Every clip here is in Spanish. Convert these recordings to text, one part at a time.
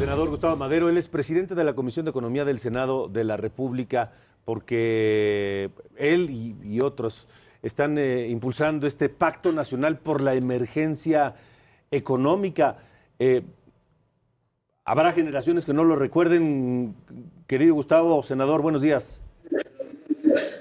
senador Gustavo Madero, él es presidente de la Comisión de Economía del Senado de la República, porque él y otros están impulsando este pacto nacional por la emergencia económica. Habrá generaciones que no lo recuerden. Querido Gustavo, senador, buenos días.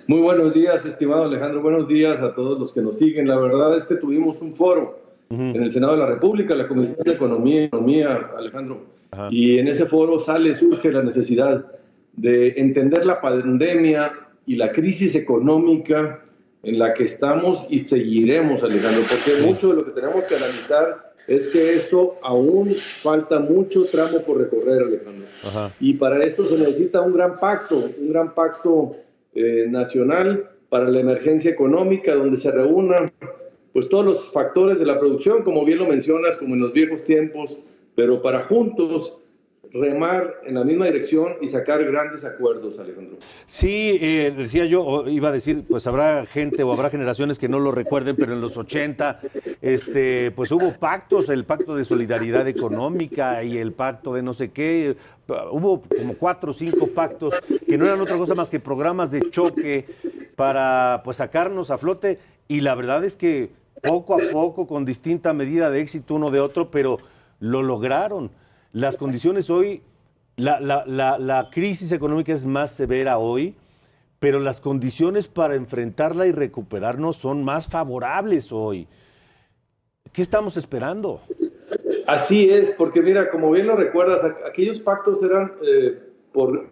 Muy buenos días, estimado Alejandro. Buenos días a todos los que nos siguen. La verdad es que tuvimos un foro en el Senado de la República, la Comisión de Economía, Alejandro. Y en ese foro surge la necesidad de entender la pandemia y la crisis económica en la que estamos y seguiremos, Alejandro, porque mucho de lo que tenemos que analizar es que esto aún falta mucho tramo por recorrer, Alejandro. Y para esto se necesita un gran pacto nacional para la emergencia económica, donde se reúnan pues todos los factores de la producción, como bien lo mencionas, como en los viejos tiempos, pero para juntos remar en la misma dirección y sacar grandes acuerdos, Alejandro. Sí, decía yo, iba a decir, pues habrá gente o habrá generaciones que no lo recuerden, pero en los 80, pues hubo pactos, el pacto de solidaridad económica y el pacto de no sé qué, hubo como 4 o 5 pactos que no eran otra cosa más que programas de choque para pues sacarnos a flote, y la verdad es que poco a poco, con distinta medida de éxito uno de otro, pero lo lograron. Las condiciones hoy, la crisis económica es más severa hoy, pero las condiciones para enfrentarla y recuperarnos son más favorables hoy. ¿Qué estamos esperando? Así es, porque mira, como bien lo recuerdas, aquellos pactos eran por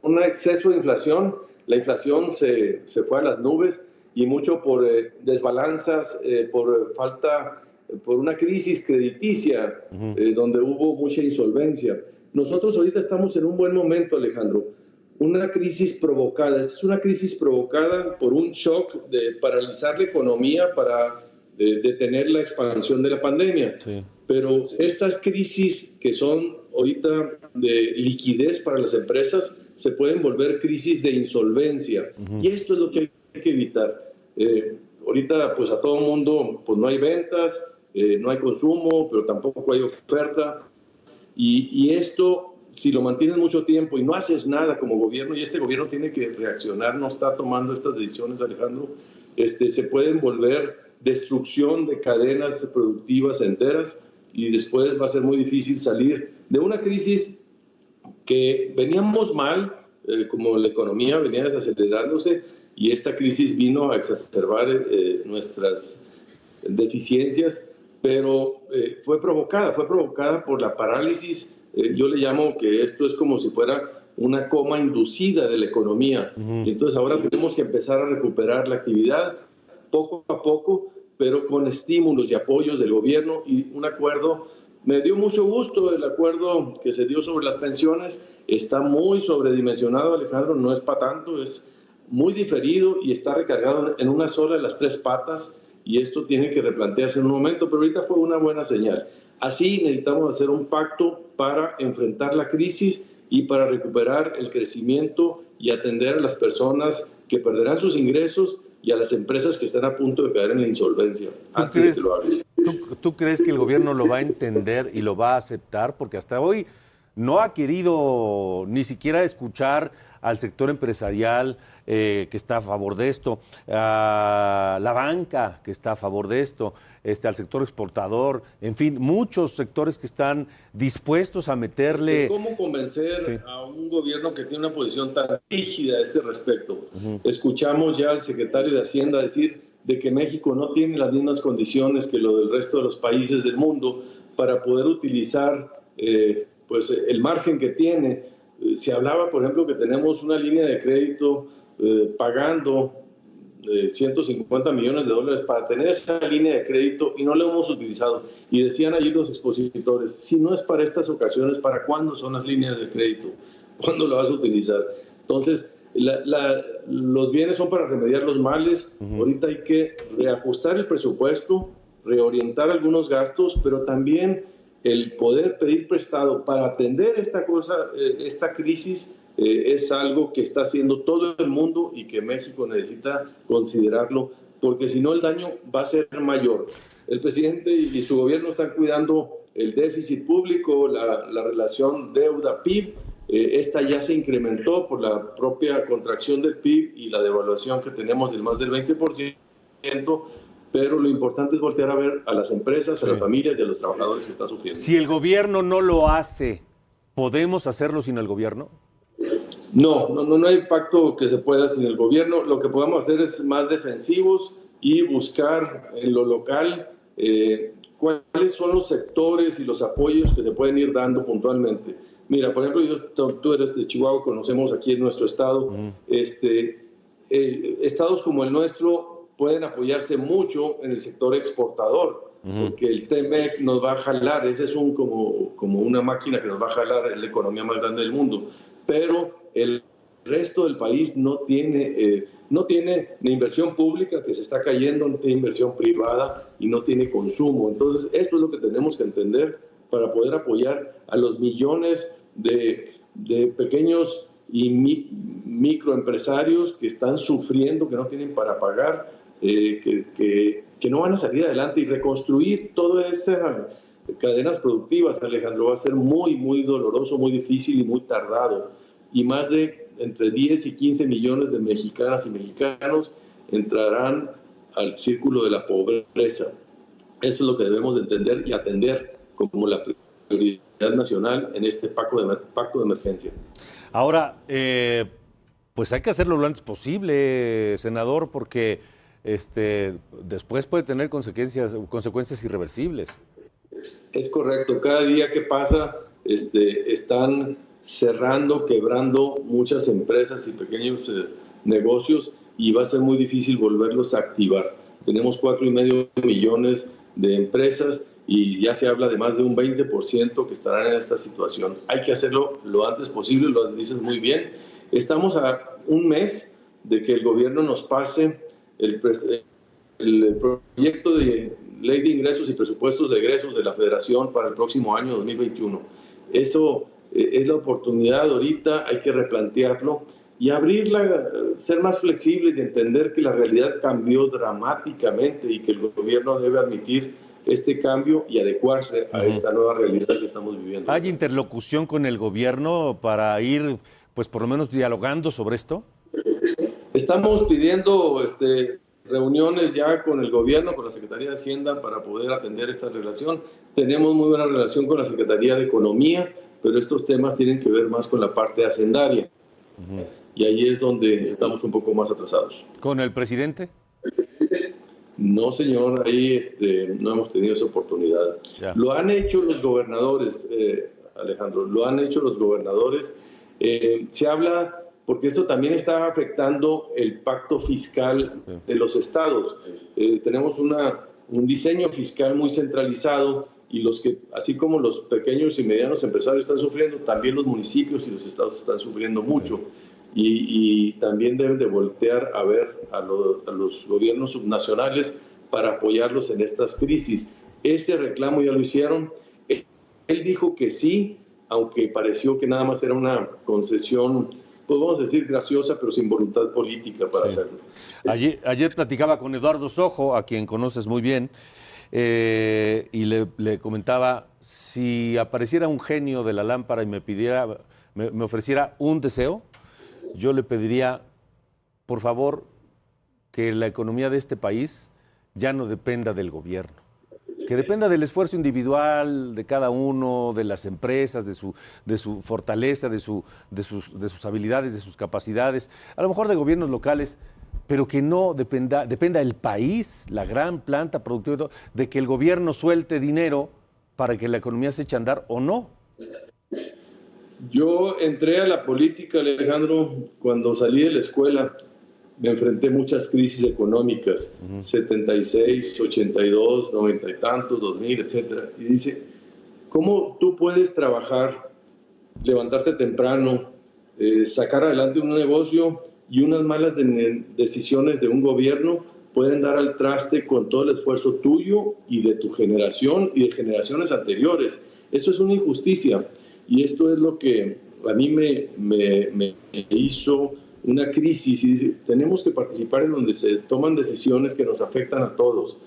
un exceso de inflación. La inflación se fue a las nubes, y mucho por desbalanzas, por una crisis crediticia, donde hubo mucha insolvencia. Nosotros ahorita estamos en un buen momento, Alejandro. Una crisis provocada, esta es una crisis provocada por un shock de paralizar la economía para detener la expansión de la pandemia. Sí. Pero estas crisis que son ahorita de liquidez para las empresas se pueden volver crisis de insolvencia. Y esto es lo que hay que evitar. Ahorita pues a todo mundo pues no hay ventas, no hay consumo, pero tampoco hay oferta, y esto, si lo mantienes mucho tiempo y no haces nada como gobierno, y este gobierno tiene que reaccionar, no está tomando estas decisiones, Alejandro, se pueden volver destrucción de cadenas productivas enteras, y después va a ser muy difícil salir de una crisis que veníamos mal, como la economía venía desacelerándose, y esta crisis vino a exacerbar nuestras deficiencias, pero fue provocada por la parálisis. Yo le llamo que esto es como si fuera una coma inducida de la economía. Y entonces ahora tenemos que empezar a recuperar la actividad poco a poco, pero con estímulos y apoyos del gobierno y un acuerdo. Me dio mucho gusto el acuerdo que se dio sobre las pensiones. Está muy sobredimensionado, Alejandro, no es para tanto, es muy diferido y está recargado en una sola de las 3 patas, y esto tiene que replantearse en un momento, pero ahorita fue una buena señal. Así necesitamos hacer un pacto para enfrentar la crisis y para recuperar el crecimiento y atender a las personas que perderán sus ingresos y a las empresas que están a punto de caer en la insolvencia. ¿Tú crees que el gobierno lo va a entender y lo va a aceptar? Porque hasta hoy no ha querido ni siquiera escuchar al sector empresarial que está a favor de esto, a la banca que está a favor de esto, al sector exportador, en fin, muchos sectores que están dispuestos a meterle... ¿Cómo convencer a un gobierno que tiene una posición tan rígida a este respecto? Escuchamos ya al secretario de Hacienda decir de que México no tiene las mismas condiciones que lo del resto de los países del mundo para poder utilizar pues el margen que tiene. Se hablaba, por ejemplo, que tenemos una línea de crédito pagando $150 millones para tener esa línea de crédito, y no la hemos utilizado. Y decían allí los expositores, si no es para estas ocasiones, ¿para cuándo son las líneas de crédito? ¿Cuándo lo vas a utilizar? Entonces, los bienes son para remediar los males. Ahorita hay que reajustar el presupuesto, reorientar algunos gastos, pero también el poder pedir prestado para atender esta crisis es algo que está haciendo todo el mundo y que México necesita considerarlo, porque si no el daño va a ser mayor. El presidente y su gobierno están cuidando el déficit público, la relación deuda-PIB, esta ya se incrementó por la propia contracción del PIB y la devaluación que tenemos del más del 20%, pero lo importante es voltear a ver a las empresas, a las familias y a los trabajadores que están sufriendo. Si el gobierno no lo hace, ¿podemos hacerlo sin el gobierno? No hay pacto que se pueda sin el gobierno. Lo que podemos hacer es más defensivos y buscar en lo local cuáles son los sectores y los apoyos que se pueden ir dando puntualmente. Mira, por ejemplo, tú eres de Chihuahua, conocemos aquí en nuestro estado, estados como el nuestro pueden apoyarse mucho en el sector exportador, porque el TEMEC nos va a jalar, ese es como una máquina que nos va a jalar la economía más grande del mundo, pero el resto del país no tiene ni inversión pública, que se está cayendo, no tiene inversión privada y no tiene consumo. Entonces, esto es lo que tenemos que entender para poder apoyar a los millones de pequeños y microempresarios que están sufriendo, que no tienen para pagar, que no van a salir adelante, y reconstruir todas esas cadenas productivas, Alejandro, va a ser muy, muy doloroso, muy difícil y muy tardado. Y más de entre 10 y 15 millones de mexicanas y mexicanos entrarán al círculo de la pobreza. Eso es lo que debemos de entender y atender como la prioridad nacional en este pacto de emergencia. Ahora, pues hay que hacerlo lo antes posible, senador, porque después puede tener consecuencias irreversibles. Es correcto. Cada día que pasa están cerrando, quebrando muchas empresas y pequeños negocios, y va a ser muy difícil volverlos a activar. Tenemos 4,5 millones de empresas y ya se habla de más de un 20% que estarán en esta situación. Hay que hacerlo lo antes posible, lo dices muy bien. Estamos a un mes de que el gobierno nos pase el proyecto de ley de ingresos y presupuestos de egresos de la Federación para el próximo año 2021. Eso es la oportunidad ahorita, hay que replantearlo y abrirla, ser más flexibles y entender que la realidad cambió dramáticamente y que el gobierno debe admitir este cambio y adecuarse a esta nueva realidad que estamos viviendo. ¿Hay interlocución con el gobierno para ir, pues por lo menos dialogando sobre esto? Estamos pidiendo reuniones ya con el gobierno, con la Secretaría de Hacienda, para poder atender esta relación. Tenemos muy buena relación con la Secretaría de Economía, pero estos temas tienen que ver más con la parte hacendaria. Y ahí es donde estamos un poco más atrasados. ¿Con el presidente? No, señor, ahí no hemos tenido esa oportunidad. Ya. Lo han hecho los gobernadores, Alejandro, lo han hecho los gobernadores. Se habla, porque esto también está afectando el pacto fiscal de los estados. Tenemos un diseño fiscal muy centralizado, y así como los pequeños y medianos empresarios están sufriendo, también los municipios y los estados están sufriendo mucho. Y también deben de voltear a ver a los gobiernos subnacionales para apoyarlos en estas crisis. Este reclamo ya lo hicieron. Él dijo que sí, aunque pareció que nada más era una concesión, pues vamos a decir graciosa, pero sin voluntad política para hacerlo. Ayer platicaba con Eduardo Sojo, a quien conoces muy bien, y le comentaba, si apareciera un genio de la lámpara y me ofreciera un deseo, yo le pediría, por favor, que la economía de este país ya no dependa del gobierno, que dependa del esfuerzo individual de cada uno, de las empresas, de su fortaleza, de sus habilidades, de sus capacidades, a lo mejor de gobiernos locales, pero que no dependa el país, la gran planta productiva, de que el gobierno suelte dinero para que la economía se eche a andar o no. Yo entré a la política, Alejandro, cuando salí de la escuela. Me enfrenté a muchas crisis económicas, 76, 82, 90 y tantos, 2000, etcétera. Y dice, ¿cómo tú puedes trabajar, levantarte temprano, sacar adelante un negocio, y unas malas decisiones de un gobierno pueden dar al traste con todo el esfuerzo tuyo y de tu generación y de generaciones anteriores? Eso es una injusticia, y esto es lo que a mí me hizo una crisis, y dice, tenemos que participar en donde se toman decisiones que nos afectan a todos.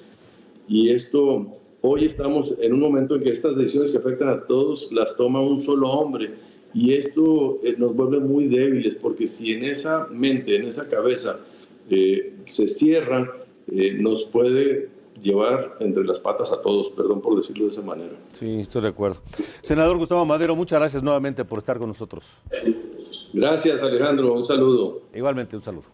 Y esto Hoy estamos en un momento en que estas decisiones que afectan a todos las toma un solo hombre, y esto nos vuelve muy débiles, porque si en esa mente, en esa cabeza se cierra, nos puede llevar entre las patas a todos, perdón por decirlo de esa manera. Sí, estoy de acuerdo. Senador Gustavo Madero, muchas gracias nuevamente por estar con nosotros. Gracias, Alejandro, un saludo. Igualmente, un saludo.